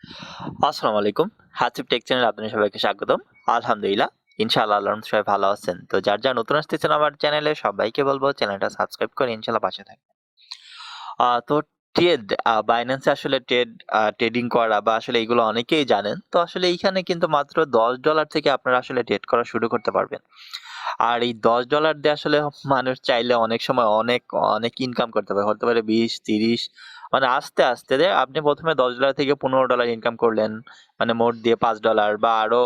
আসসালামু আলাইকুম। হাসিব টেক চ্যানেলে আপনাদের সবাইকে স্বাগতম। আলহামদুলিল্লাহ। ইনশাআল্লাহ আল্লাহর রহমতে সবাই ভালো আছেন। তো যারা নতুন আসতেছেন আমার চ্যানেলে সবাইকে বলবো চ্যানেলটা সাবস্ক্রাইব করে ইনশাআল্লাহ পাশে থাকবেন। তো বাইন্যান্সে আসলে ট্রেডিং করা বা আসলে এগুলো অনেকেই জানেন। তো আসলে এইখানে কিন্তু মাত্র $10 থেকে আপনারা আসলে ট্রেড করা শুরু করতে পারবেন। আর এই $10 দিয়ে আসলে মানুষ চাইলে অনেক সময় অনেক ইনকাম করতে পারে। হতে পারে 20, 30 মানে আস্তে আপনি ১ম এ $10 থেকে $15 ইনকাম করলেন। মানে মোট দিয়ে $5 বা আরো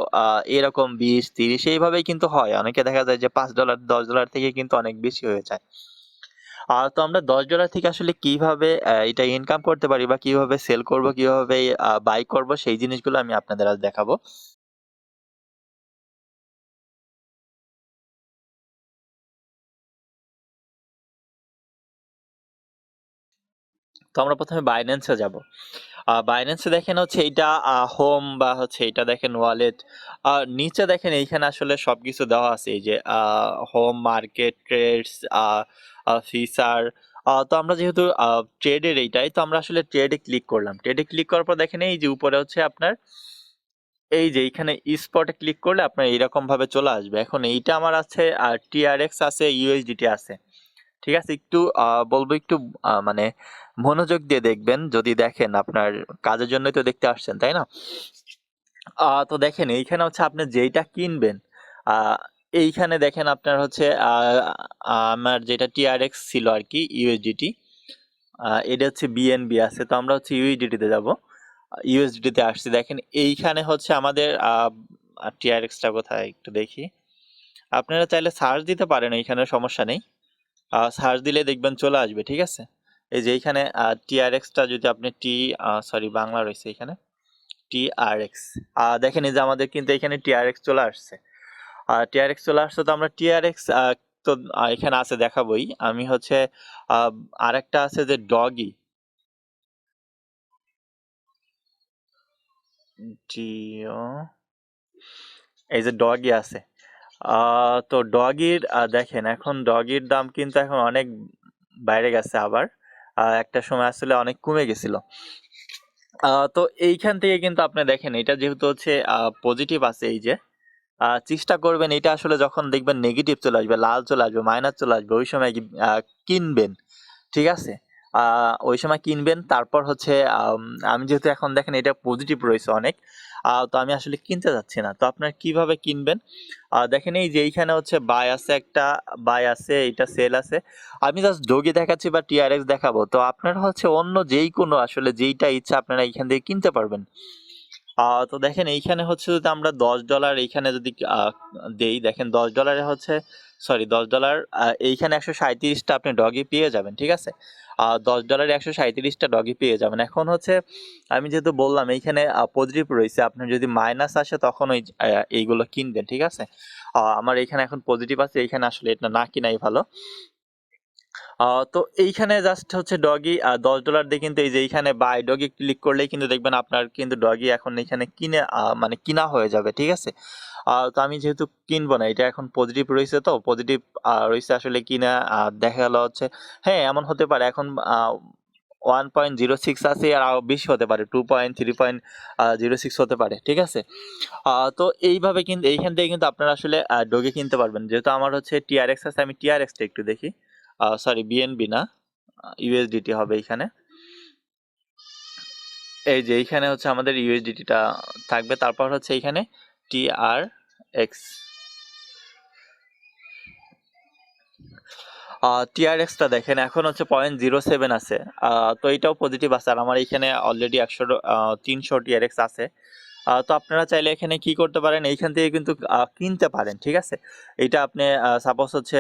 এরকম 20, 30 এইভাবেই কিন্তু হয়। অনেকে দেখা যায় যে $5 $10 থেকে কিন্তু অনেক বেশি হয়ে যায়। তো আমরা $10 থেকে আসলে কিভাবে এটা ইনকাম করতে পারি বা কিভাবে সেল করব, কিভাবে বাই করব সেই জিনিসগুলো আমি আপনাদের আজ দেখাবো। তো আমরা ১ম এ Binance এ যাব। Binance এ দেখেন হচ্ছে এইটা হোম বা হচ্ছে এটা দেখেন ওয়ালেট। নিচে দেখেন এইখানে আসলে সবকিছু দেওয়া আছে। এই যে হোম, মার্কেট, ট্রেডস, আ আ ফিচার। তো আমরা যেহেতু ট্রেডের এইটাই তো আমরা আসলে ট্রেডে ক্লিক করলাম। ট্রেডে ক্লিক করার পর দেখেন এই যে উপরে হচ্ছে আপনার এই যে এইখানে স্পটে ক্লিক করলে আপনার এইরকম ভাবে চলে আসবে। এখন এইটা আমার আছে TRX আছে, USDT আছে। ঠিক আছে? একটু বলবো একটু মানে মনোযোগ দিয়ে দেখবেন। যদি দেখেন আপনার কাজের জন্যই তো দেখতে আসছেন, তাই না? তো দেখেন এইখানে হচ্ছে আপনি যেইটা কিনবেন, আ এইখানে দেখেন আপনার হচ্ছে আমার যেটা TRX ছিল আরকি USDT, এটা হচ্ছে BNB আছে। তো আমরা হচ্ছে USDT তে যাবো। USDT তে আসছি। দেখেন এইখানে হচ্ছে আমাদের TRX টা কোথায় একটু দেখি। আপনারা চাইলে সার্চ দিতে পারেন, এইখানে সমস্যা নেই। সার্চ দিলে দেখবেন চলে আসবে, ঠিক আছে? এই যে এইখানে TRX টা যদি আপনি সরি বাংলা রয়েছে এখানে TRX। দেখেন এই যে আমাদের কিন্তু এখানে TRX চলে আসছে। TRX চলে আসছে তো আমরা TRX তো এখানে আছে দেখাবোই। আমি হচ্ছে আ আরেকটা আছে যে ডগি, ডিও এই যে ডগি আছে। তো ডগির দেখেন এখন ডগির দাম কিন্তু এখন অনেক বাইরে গেছে আবার। একটা সময় আসলে অনেক কমে গেছিল। তো এইখান থেকে কিন্তু আপনি দেখেন এটা যেহেতু হচ্ছে পজিটিভ আছে এই যে চেষ্টা করবেন এটা আসলে যখন দেখবেন নেগেটিভ চলে আসবে, লাল চলে আসবে, মাইনাস চলে আসবে ওই সময় কিনবেন। ঠিক আছে? ওই সময় কিনবেন তারপর হচ্ছে আমি যেহেতু এখন দেখেন এটা পজিটিভ রয়েছে অনেক। তো আমি আসলে কিনতে যাচ্ছি না। তো আপনারা কিভাবে কিনবেন? দেখেন এই যে এইখানে হচ্ছে বাই আছে একটা, বাই আছে, এইটা সেল আছে। আমি জাস্ট ডগি দেখাচ্ছি বা TRX দেখাবো। তো আপনারা হচ্ছে অন্য যেইকোনো আসলে যেইটা ইচ্ছা আপনারা এইখান থেকে কিনতে পারবেন। তো দেখেন এইখানে হচ্ছে যদি আমরা $10 এইখানে যদি দেই, দেখেন $10 এ হচ্ছে সরি $10 এইখানে ১৩৭ টা আপনি ডগি পেয়ে যাবেন। ঠিক আছে? $10 এ ১৩৭ টা ডগি পেয়ে যাবেন। এখন হচ্ছে আমি যেহেতু বললাম এইখানে পজিটিভ রয়েছে। আপনার যদি মাইনাস আসে তখন ওই এইগুলো কিনবেন। ঠিক আছে? আমার এইখানে এখন পজিটিভ আছে। এইখানে আসলে এটা না কিনাই ভালো। তো এইখানে জাস্ট হচ্ছে ডগি $10 দিয়ে কিন্তু এই যে এইখানে বাই ডগি ক্লিক করলেই কিন্তু দেখবেন আপনার কিন্তু ডগি এখন এখানে কিনে মানে কিনা হয়ে যাবে। ঠিক আছে? তো আমি যেহেতু কিনবো না, এটা এখন পজিটিভ রয়েছে তো পজিটিভ রয়েছে আসলে কিনা দেখা গেল হচ্ছে হ্যাঁ, এমন হতে পারে এখন 1.06 আছে আর আরো বেশি হতে পারে 2.3.06 হতে পারে। ঠিক আছে? তো এইভাবে কিন্তু এইখান থেকে কিন্তু আপনারা আসলে ডগি কিনতে পারবেন। যেহেতু আমার হচ্ছে TRX আছে আমি TRX টা একটু দেখি। সরি BNB না, USDT হবে এইখানে। এই যে এইখানে হচ্ছে আমাদের USDT টা থাকবে। তারপর হচ্ছে এইখানে TRX। TRX টা দেখেন এখন হচ্ছে 0.07 আছে। তো এটাও পজিটিভ আছে। আর আমার এইখানে অলরেডি 300 TRX আছে। তো আপনারা চাইলে এখানে কি করতে পারেন? এইখান থেকে কিন্তু কিনতে পারেন। ঠিক আছে? এইটা আপনি সাপোজ হচ্ছে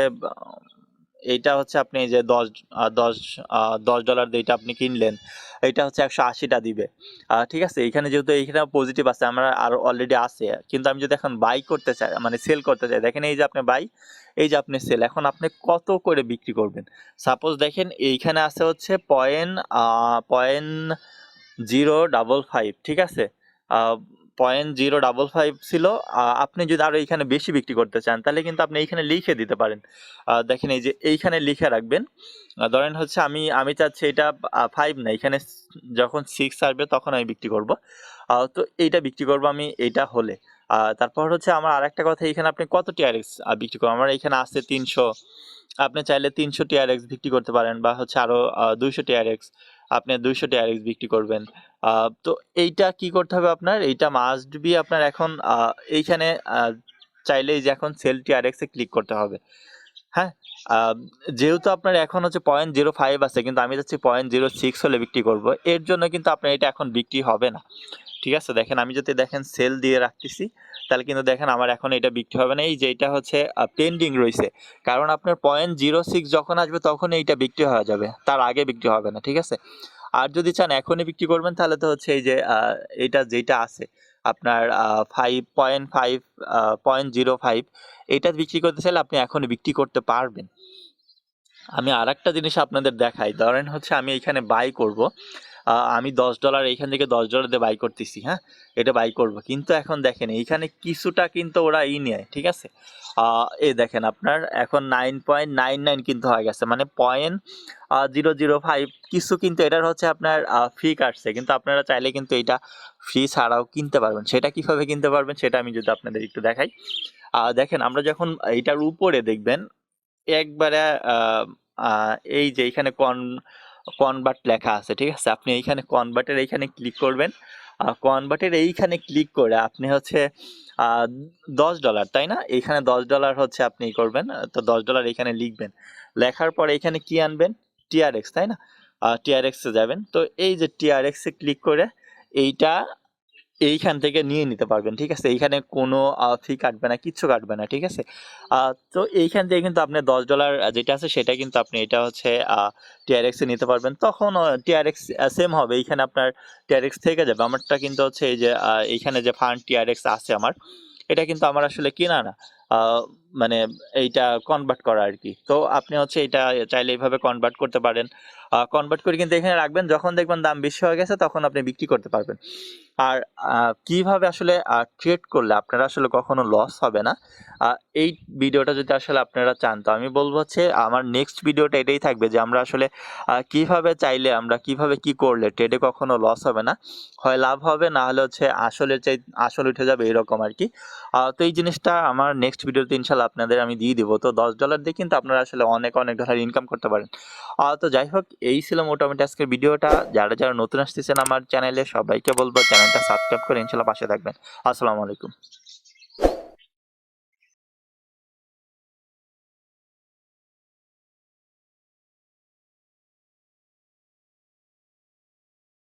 এইটা হচ্ছে আপনি যে 10 আ 10 আ $10 দিয়ে এটা আপনি কিনলেন। এইটা হচ্ছে 180 টা দিবে। ঠিক আছে? এইখানে যেহেতু এইখানে পজিটিভ আছে আমার আর অলরেডি আছে। কিন্তু আমি যদি এখন বাই করতে চাই মানে সেল করতে চাই, দেখেন এই যে আপনি বাই, এই যে আপনি সেল। এখন আপনি কত করে বিক্রি করবেন? সাপোজ দেখেন এইখানে আছে হচ্ছে 0.055, ঠিক আছে? আ 0.055 ছিল। আপনি যদি আরো এইখানে বেশি বিক্রি করতে চান তাহলে কিন্তু আপনি এইখানে লিখে দিতে পারেন। দেখেন এই যে এইখানে লিখে রাখবেন। ধরেন হচ্ছে আমি চাচ্ছি এটা 5 না, এখানে যখন 6 আসবে তখন আমি বিক্রি করব। তো এইটা বিক্রি করব আমি এইটা হলে। তারপর হচ্ছে আমার আরেকটা কথা, এখানে আপনি কত টিআরএক্স বিক্রি করবেন। আমার এখানে আছে 300। আপনি চাইলে 300 টিআরএক্স বিক্রি করতে পারেন, বা হচ্ছে আরো 200 টিআরএক্স, আপনি 200 টিআরএক্স বিক্রি করবেন। তো এইটা কি করতে হবে আপনার, এইটা মাস্ট বি আপনার এখন এইখানে চাইলে এই যে এখন সেল টিআরএক্স এ ক্লিক করতে হবে। হ্যাঁ, যেহেতু আপনার এখন হচ্ছে 0.05 আছে, কিন্তু আমি চাচ্ছি 0.06 হলে বিক্রি করব, এর জন্য কিন্তু আপনার এটা এখন বিক্রি হবে না। ঠিক আছে, দেখেন আমি যদি দেখেন সেল দিয়ে রাখতেছি, তাহলে কিন্তু দেখেন আমার এখন এটা বিক্রি হবে না। এই যে এটা হচ্ছে পেন্ডিং রয়েছে, কারণ আপনার 0.06 যখন আসবে তখন এইটা বিক্রি হয়ে যাবে, তার আগে বিক্রি হবে না। ঠিক আছে, আর যদি চান এখনই বিক্রি করবেন তাহলে তো হচ্ছে এই যে এইটা যেটা আছে আপনার 5.5 0.05, এটা বিক্রি করতে চাইলে আপনি এখনই বিক্রি করতে পারবেন। আমি আরেকটা জিনিস আপনাদের দেখাই, ধরেন হচ্ছে আমি এখানে বাই করব। আমি $10 এইখান থেকে $10 দিয়ে বাই করতেছি। হ্যাঁ, এটা বাই করব, কিন্তু এখন দেখেন এইখানে কিছুটা কিন্তু ওরা নেয়। ঠিক আছে, এই দেখেন আপনার এখন 9.99 কিন্তু হয়ে গেছে, মানে 0.005 কিছু কিন্তু এটার হচ্ছে আপনার ফ্রি কাটছে, কিন্তু আপনারা চাইলে কিন্তু এটা ফ্রি ছাড়াও কিনতে পারবেন। সেটা কিভাবে কিনতে পারবেন সেটা আমি যদি আপনাদের একটু দেখাই। দেখেন আমরা যখন এইটার উপরে দেখবেন একবারে এই যে এখানে কনভার্ট লেখা আছে। ঠিক আছে, আপনি এইখানে কনভার্টের এইখানে ক্লিক করবেন। কনভার্টের এইখানে ক্লিক করে আপনি হচ্ছে $10, তাই না, এইখানে $10 হচ্ছে আপনি করবেন। তো $10 এখানে লিখবেন, লেখার পরে এখানে কি আনবেন, টিআরএক্স, তাই না, টিআরএক্স এ যাবেন। তো এই যে টিআরএক্স এ ক্লিক করে এইটা এইখান থেকে নিয়ে নিতে পারবেন। ঠিক আছে, এইখানে কোনো ফি কাটবে না, কিচ্ছু কাটবে না। ঠিক আছে, তো এইখান থেকে কিন্তু আপনি $10 যেটা আছে সেটা কিন্তু আপনি এটা হচ্ছে টিআরএক্স এ নিতে পারবেন। তখন টিআরএক্স সেম হবে, এইখানে আপনার টিআরএক্স থেকে যাবে। আমারটা কিন্তু হচ্ছে এই যে এইখানে যে ফান্ড টিআরএক্স আছে আমার, এটা কিন্তু আমার আসলে কেনা না, মানে এইটা কনভার্ট করা আর কি। তো আপনি হচ্ছে এটা চাইলে এইভাবে কনভার্ট করতে পারেন। কনভার্ট করে কিন্তু এখানে রাখবেন, যখন দেখবেন দাম বেশি হয়ে গেছে তখন আপনি বিক্রি করতে পারবেন। আর কিভাবে আসলে ট্রেড করলে আপনারা আসলে কখনো লস হবে না, এই ভিডিওটা যদি আসলে আপনারা চান, তো আমি বলবো হচ্ছে আমার নেক্সট ভিডিওটা এটাই থাকবে, যে আমরা আসলে কিভাবে চাইলে আমরা কিভাবে কি করলে ট্রেডে কখনো লস হবে না, হয় লাভ হবে, না হলে হচ্ছে আসল উঠে যাবে, এরকম আর কি। তো এই জিনিসটা আমার নেক্সট ভিডিওতে ইনশাল্লাহ আপনাদের আমি দিয়ে দিব। তো $10 দিয়ে কিন্তু আপনারা আসলে অনেক অনেক ডলার ইনকাম করতে পারেন। তো যাই হোক, এই ছিল মোটামুটি আজকের ভিডিওটা। যারা যারা নতুন আসতেছেন আমার চ্যানেলে, সবাইকে বলবো চ্যানেলটা সাবস্ক্রাইব করে ইনশাল্লাহ পাশে থাকবেন। আসসালামু আলাইকুম।